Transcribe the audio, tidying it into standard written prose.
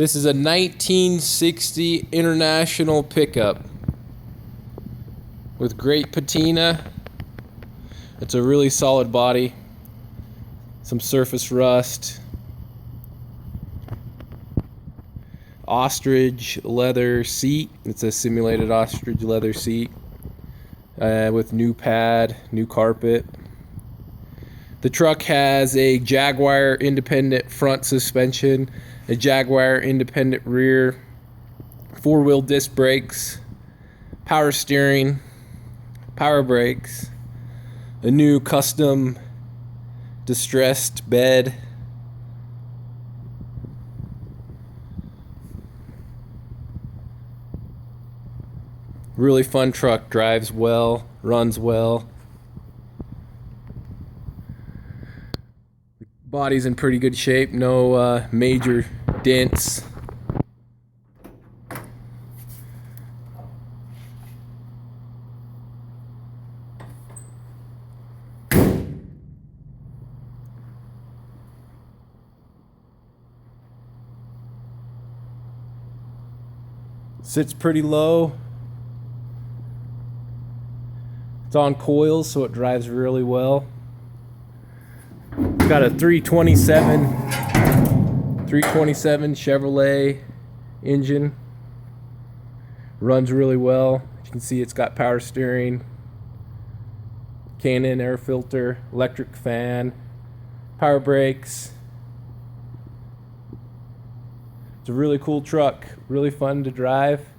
This is a 1960 International pickup with great patina. It's a really solid body. Some surface rust. Ostrich leather seat. It's a simulated ostrich leather seat with new pad, new carpet. The truck has a Jaguar independent front suspension, a Jaguar independent rear, four-wheel disc brakes, power steering, power brakes, a new custom distressed bed. Really fun truck, drives well, runs well. Body's in pretty good shape, no major dents. Sits pretty low. It's on coils, so it drives really well. It's got a 327 Chevrolet engine. Runs really well. As you can see, it's got power steering, Canon air filter, electric fan, power brakes. It's a really cool truck, really fun to drive.